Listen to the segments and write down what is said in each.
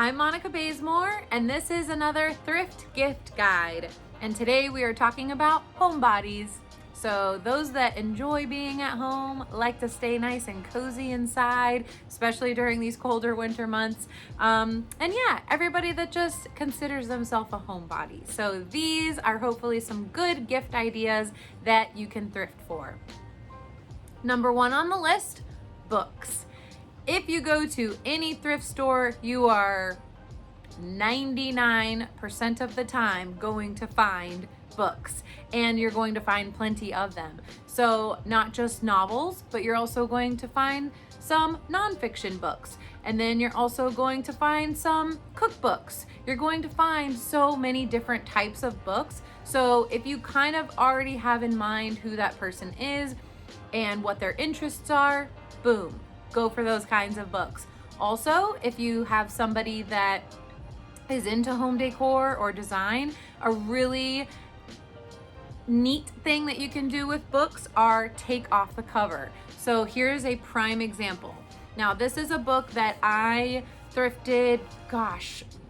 I'm Monica Bazemore, and this is another thrift gift guide. And today we are talking about homebodies. So those that enjoy being at home, like to stay nice and cozy inside, especially during these colder winter months. And yeah, everybody that just considers themselves a homebody. So these are hopefully some good gift ideas that you can thrift for. Number one on the list, books. If you go to any thrift store, you are 99% of the time going to find books, and you're going to find plenty of them. So not just novels, but you're also going to find some nonfiction books. And then you're also going to find some cookbooks. You're going to find so many different types of books. So if you kind of already have in mind who that person is and what their interests are, boom, go for those kinds of books. Also, if you have somebody that is into home decor or design, a really neat thing that you can do with books are take off the cover. So here's a prime example. Now this is a book that I thrifted,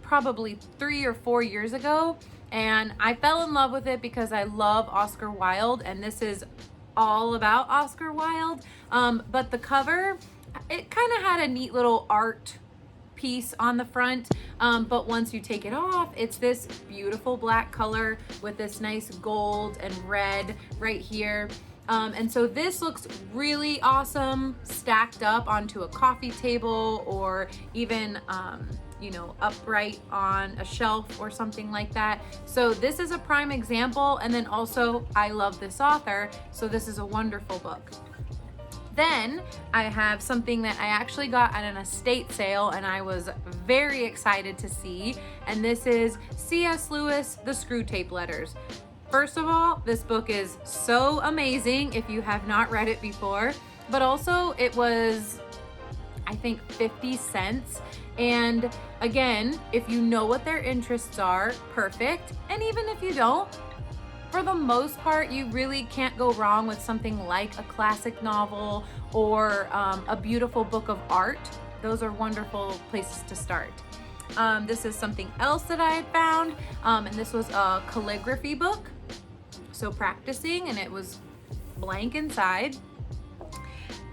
probably 3 or 4 years ago, and I fell in love with it because I love Oscar Wilde, and this is all about Oscar Wilde. But the cover, it kind of had a neat little art piece on the front, but once you take it off, it's this beautiful black color with this nice gold and red right here. And so this looks really awesome stacked up onto a coffee table, or even upright on a shelf or something like that. So this is a prime example. And then also, I love this author, so this is a wonderful book. Then I have something that I actually got at an estate sale and I was very excited to see, and this is C.S. Lewis, The Screwtape Letters. First of all, this book is so amazing if you have not read it before, but also it was, I think, 50 cents. And again, if you know what their interests are, perfect. And even if you don't, for the most part, you really can't go wrong with something like a classic novel or a beautiful book of art. Those are wonderful places to start. This is something else that I had found, and this was a calligraphy book. So practicing, and it was blank inside.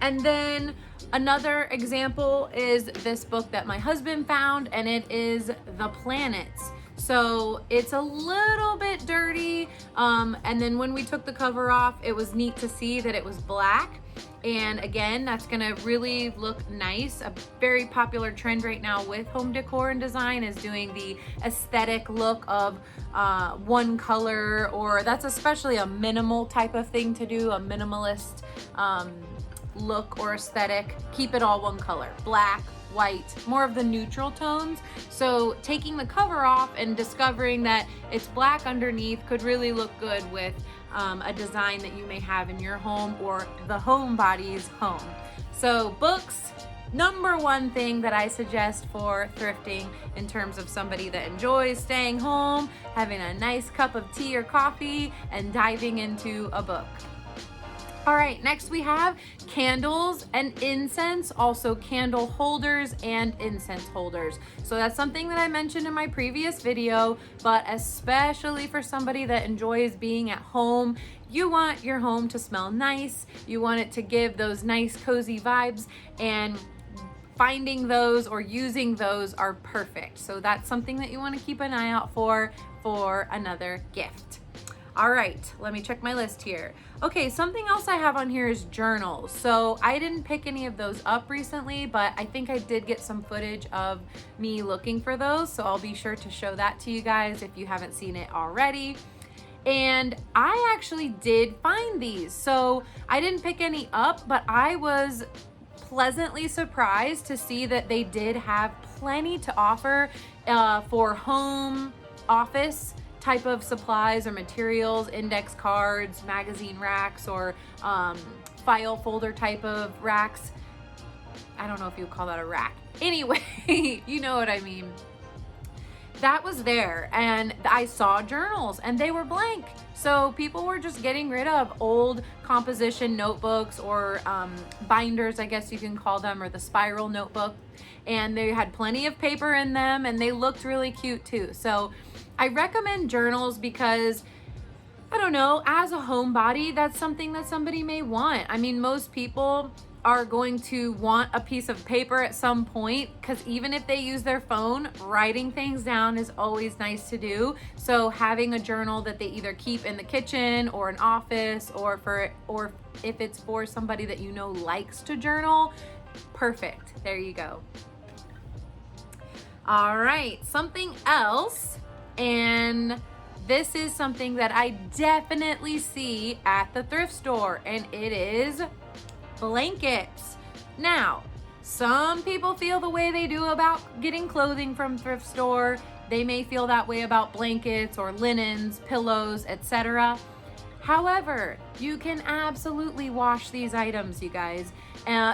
And then another example is this book that my husband found, and it is The Planets. So it's a little bit dirty, and then when we took the cover off, it was neat to see that it was black. And again, that's gonna really look nice. A very popular trend right now with home decor and design is doing the aesthetic look of one color, or that's especially a minimal type of thing to do, a minimalist look or aesthetic. Keep it all one color, black, white, more of the neutral tones. So taking the cover off and discovering that it's black underneath could really look good with a design that you may have in your home or the homebody's home. So books, number one thing that I suggest for thrifting in terms of somebody that enjoys staying home, having a nice cup of tea or coffee, and diving into a book. All right, next we have candles and incense, also candle holders and incense holders. So that's something that I mentioned in my previous video, but especially for somebody that enjoys being at home, you want your home to smell nice. You want it to give those nice cozy vibes, and finding those or using those are perfect. So that's something that you want to keep an eye out for another gift. All right, let me check my list here. Okay, something else I have on here is journals. So I didn't pick any of those up recently, but I think I did get some footage of me looking for those. So I'll be sure to show that to you guys if you haven't seen it already. And I actually did find these. So I didn't pick any up, but I was pleasantly surprised to see that they did have plenty to offer for home, office type of supplies or materials, index cards, magazine racks, or file folder type of racks. I don't know if you would call that a rack. Anyway, you know what I mean. that was there, and I saw journals and they were blank. So people were just getting rid of old composition notebooks or binders, I guess you can call them, or the spiral notebook. And they had plenty of paper in them and they looked really cute too. So I recommend journals because, I don't know, as a homebody, that's something that somebody may want. I mean, most people are going to want a piece of paper at some point, because even if they use their phone, writing things down is always nice to do. So having a journal that they either keep in the kitchen or an office, or if it's for somebody that you know likes to journal, perfect. There you go. All right, something else, and this is something that I definitely see at the thrift store, and it is blankets. Now, some people feel the way they do about getting clothing from thrift store. They may feel that way about blankets or linens, pillows, etc. However, you can absolutely wash these items, you guys.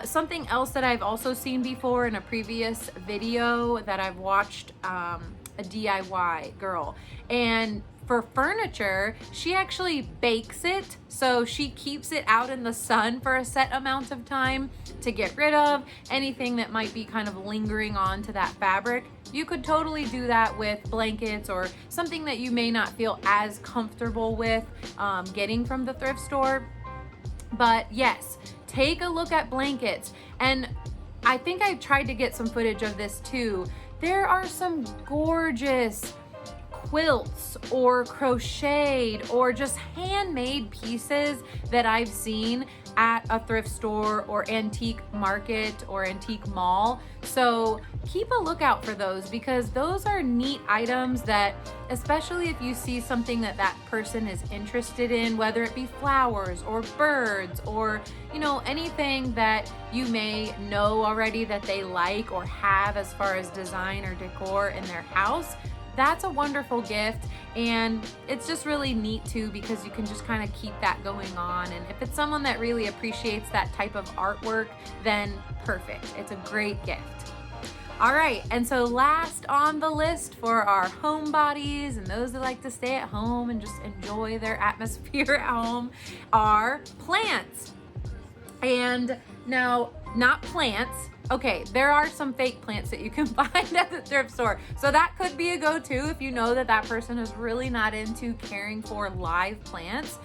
Something else that I've also seen before in a previous video that I've watched, a DIY girl, and for furniture, she actually bakes it. So she keeps it out in the sun for a set amount of time to get rid of anything that might be kind of lingering on to that fabric. You could totally do that with blankets or something that you may not feel as comfortable with getting from the thrift store. But yes, take a look at blankets. And I think I tried to get some footage of this too. There are some gorgeous quilts or crocheted or just handmade pieces that I've seen at a thrift store or antique market or antique mall. So keep a lookout for those, because those are neat items that, especially if you see something that that person is interested in, whether it be flowers or birds or, you know, anything that you may know already that they like or have as far as design or decor in their house. That's a wonderful gift, and it's just really neat too, because you can just kind of keep that going on. And if it's someone that really appreciates that type of artwork, then perfect. It's a great gift. All right, and so last on the list for our homebodies and those that like to stay at home and just enjoy their atmosphere at home are plants. And now, not plants. Okay, there are some fake plants that you can find at the thrift store. So that could be a go-to if you know that that person is really not into caring for live plants,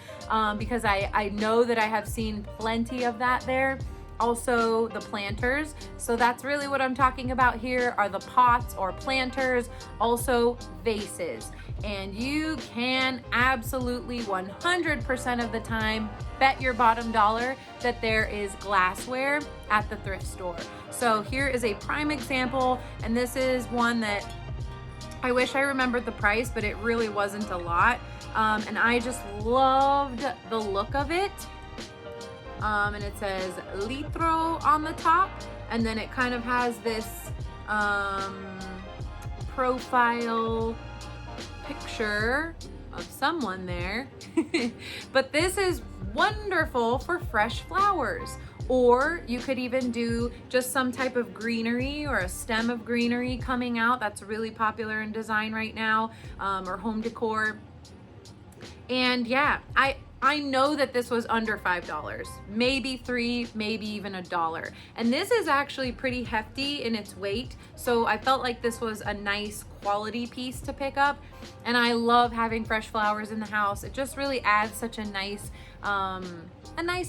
because I know that I have seen plenty of that there. Also the planters. So that's really what I'm talking about here, are the pots or planters, also vases. And you can absolutely 100% of the time bet your bottom dollar that there is glassware at the thrift store. So here is a prime example, and this is one that I wish I remembered the price, but it really wasn't a lot. And I just loved the look of it. And it says litro on the top, and then it kind of has this profile picture of someone there. But this is wonderful for fresh flowers, or you could even do just some type of greenery or a stem of greenery coming out. That's really popular in design right now, or home decor. And yeah, I know that this was under $5, maybe $3, maybe even $1. And this is actually pretty hefty in its weight. So I felt like this was a nice quality piece to pick up. And I love having fresh flowers in the house. It just really adds such a nice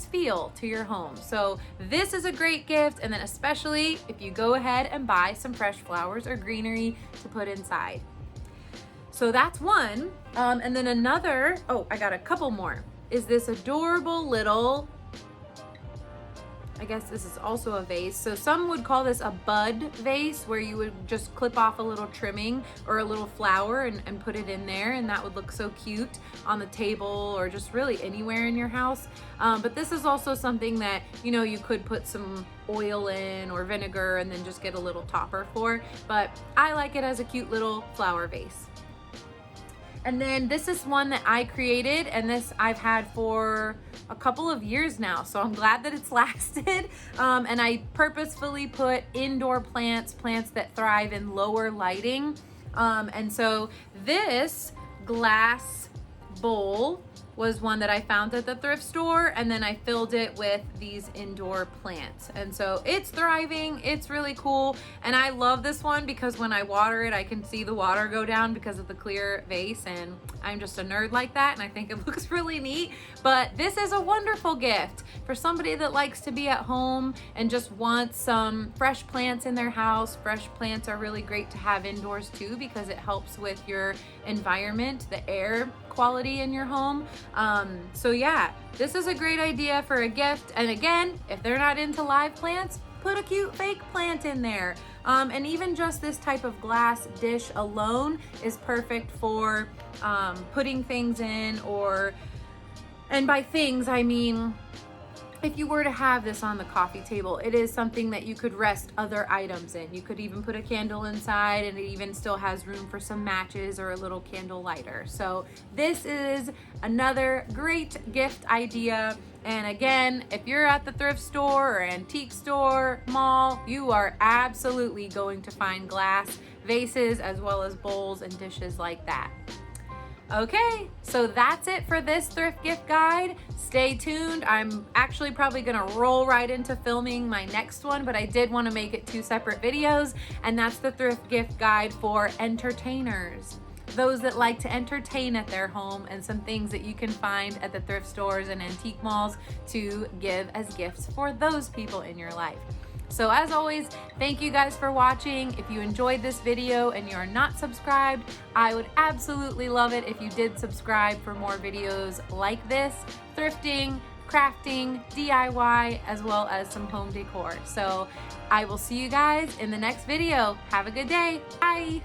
feel to your home. So this is a great gift. And then especially if you go ahead and buy some fresh flowers or greenery to put inside. So that's one. And then another, oh, I got a couple more, is this adorable little, I guess this is also a vase. So some would call this a bud vase, where you would just clip off a little trimming or a little flower and put it in there, and that would look so cute on the table or just really anywhere in your house. But this is also something that, you know, you could put some oil in or vinegar and then just get a little topper for. But I like it as a cute little flower vase. And then this is one that I created, and this I've had for a couple of years now, so I'm glad that it's lasted. And I purposefully put indoor plants that thrive in lower lighting. And so this glass bowl was one that I found at the thrift store, and then I filled it with these indoor plants. And so it's thriving, it's really cool. And I love this one because when I water it, I can see the water go down because of the clear vase, and I'm just a nerd like that, and I think it looks really neat. But this is a wonderful gift for somebody that likes to be at home and just wants some fresh plants in their house. Fresh plants are really great to have indoors too because it helps with your environment, the air quality in your home. So yeah, this is a great idea for a gift. And again, if they're not into live plants, put a cute fake plant in there. And even just this type of glass dish alone is perfect for putting things in, and by things, I mean, if you were to have this on the coffee table, it is something that you could rest other items in. You could even put a candle inside, and it even still has room for some matches or a little candle lighter. So this is another great gift idea. And again, if you're at the thrift store or antique store, mall, you are absolutely going to find glass vases as well as bowls and dishes like that. Okay, so that's it for this thrift gift guide. Stay tuned. I'm actually probably gonna roll right into filming my next one, but I did wanna make it 2 separate videos, and that's the thrift gift guide for entertainers. Those that like to entertain at their home, and some things that you can find at the thrift stores and antique malls to give as gifts for those people in your life. So as always, thank you guys for watching. If you enjoyed this video and you're not subscribed, I would absolutely love it if you did subscribe for more videos like this, thrifting, crafting, DIY, as well as some home decor. So I will see you guys in the next video. Have a good day. Bye.